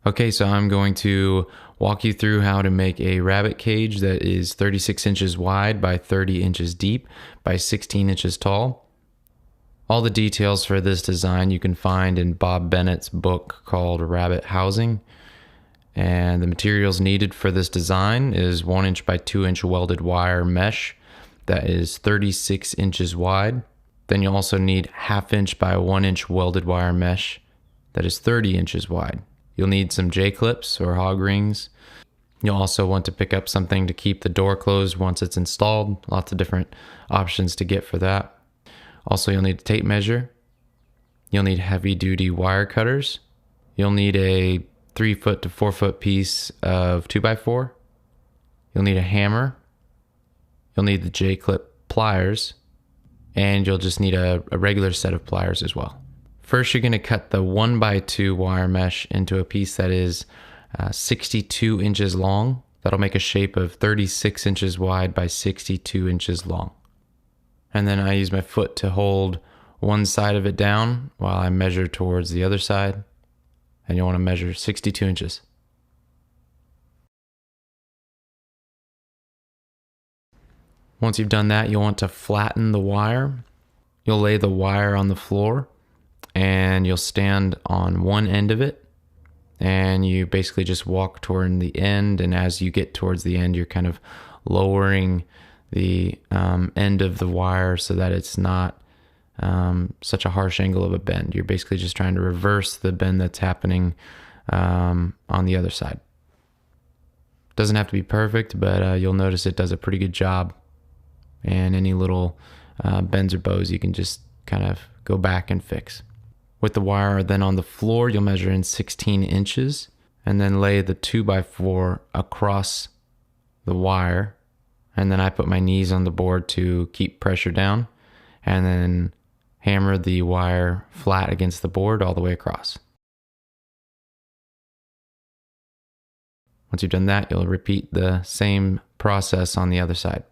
Okay, so I'm going to walk you through how to make a rabbit cage that is 36 inches wide by 30 inches deep by 16 inches tall. All the details for this design you can find in Bob Bennett's book called Rabbit Housing. And the materials needed for this design is 1 inch by 2 inch welded wire mesh that is 36 inches wide. Then you'll also need 1/2 inch by 1 inch welded wire mesh that is 30 inches wide. You'll need some J-clips or hog rings. You'll also want to pick up something to keep the door closed once it's installed. Lots of different options to get for that. Also, you'll need a tape measure. You'll need heavy-duty wire cutters. You'll need a 3 foot to 4 foot piece of 2x4. You'll need a hammer. You'll need the J-clip pliers. And you'll just need a regular set of pliers as well. First, you're going to cut the 1x2 wire mesh into a piece that is 62 inches long. That'll make a shape of 36 inches wide by 62 inches long. And then I use my foot to hold one side of it down while I measure towards the other side. And you'll want to measure 62 inches. Once you've done that, you'll want to flatten the wire. You'll lay the wire on the floor and you'll stand on one end of it. And you basically just walk toward the end. And as you get towards the end, you're kind of lowering the end of the wire so that it's not such a harsh angle of a bend. You're basically just trying to reverse the bend that's happening on the other side. Doesn't have to be perfect, but you'll notice it does a pretty good job. And any little bends or bows, you can just kind of go back and fix. With the wire then on the floor, you'll measure in 16 inches and then lay the 2x4 across the wire. And then I put my knees on the board to keep pressure down and then hammer the wire flat against the board all the way across. Once you've done that, you'll repeat the same process on the other side.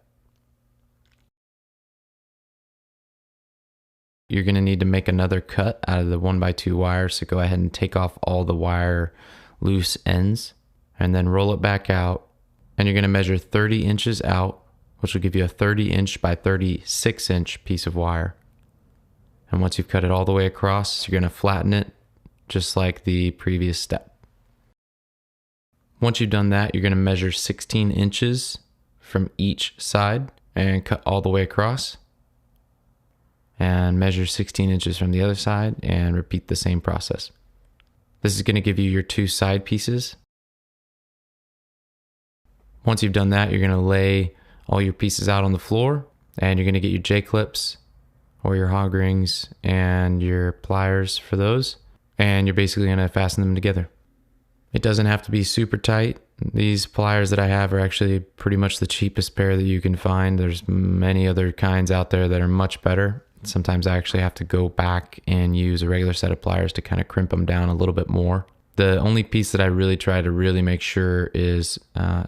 You're going to need to make another cut out of the 1x2 wire, so go ahead and take off all the wire loose ends and then roll it back out. And you're going to measure 30 inches out, which will give you a 30 inch by 36 inch piece of wire. And once you've cut it all the way across, you're going to flatten it just like the previous step. Once you've done that, you're going to measure 16 inches from each side and cut all the way across. And measure 16 inches from the other side and repeat the same process. This is going to give you your 2 side pieces. Once you've done that, you're going to lay all your pieces out on the floor and you're going to get your J-clips or your hog rings and your pliers for those. And you're basically going to fasten them together. It doesn't have to be super tight. These pliers that I have are actually pretty much the cheapest pair that you can find. There's many other kinds out there that are much better. Sometimes I actually have to go back and use a regular set of pliers to kind of crimp them down a little bit more. The only piece that I really try to really make sure is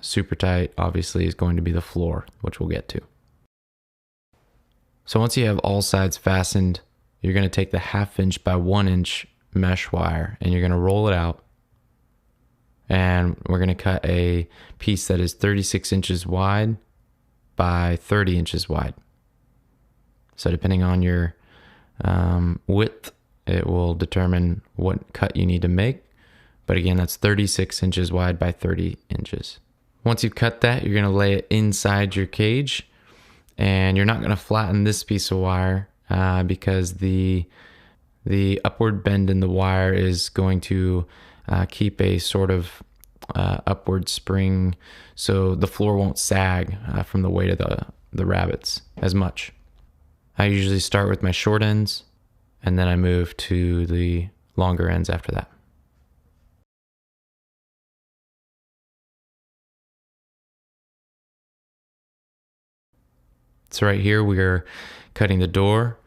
super tight, obviously, is going to be the floor, which we'll get to. So once you have all sides fastened, you're going to take the 1/2 inch by 1 inch mesh wire and you're going to roll it out. And we're going to cut a piece that is 36 inches wide by 30 inches wide. So depending on your width, it will determine what cut you need to make. But again, that's 36 inches wide by 30 inches. Once you've cut that, you're going to lay it inside your cage. And you're not going to flatten this piece of wire because the upward bend in the wire is going to keep a sort of upward spring. So the floor won't sag from the weight of the rabbits as much. I usually start with my short ends, and then I move to the longer ends after that. So right here, we are cutting the door.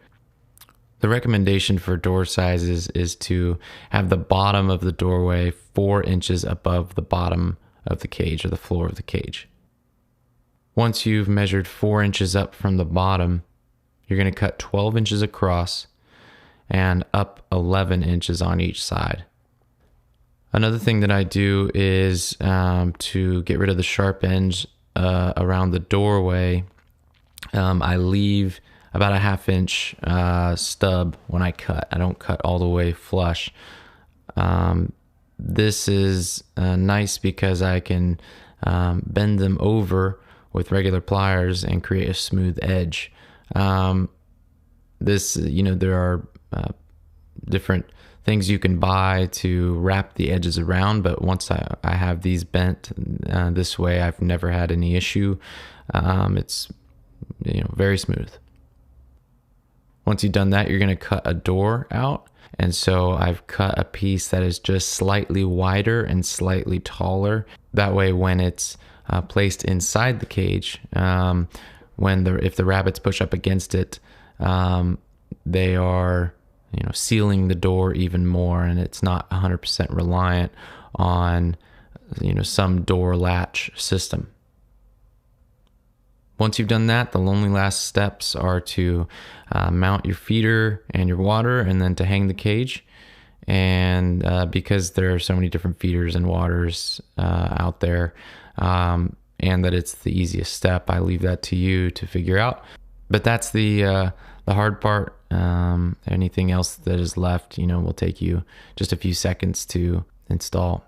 The recommendation for door sizes is to have the bottom of the doorway 4 inches above the bottom of the cage or the floor of the cage. Once you've measured 4 inches up from the bottom, you're going to cut 12 inches across and up 11 inches on each side. Another thing that I do is to get rid of the sharp ends around the doorway. I leave about a 1/2 inch stub when I cut. I don't cut all the way flush. This is nice because I can bend them over with regular pliers and create a smooth edge. There are different things you can buy to wrap the edges around, but once I have these bent this way, I've never had any issue. It's very smooth. Once you've done that, you're going to cut a door out. And so I've cut a piece that is just slightly wider and slightly taller. That way, when it's placed inside the cage, if the rabbits push up against it, they are sealing the door even more, and it's not 100% reliant on some door latch system. Once you've done that, the only last steps are to mount your feeder and your water, and then to hang the cage. And because there are so many different feeders and waters out there, and that it's the easiest step, I leave that to you to figure out. But that's the hard part. Anything else that is left, will take you just a few seconds to install.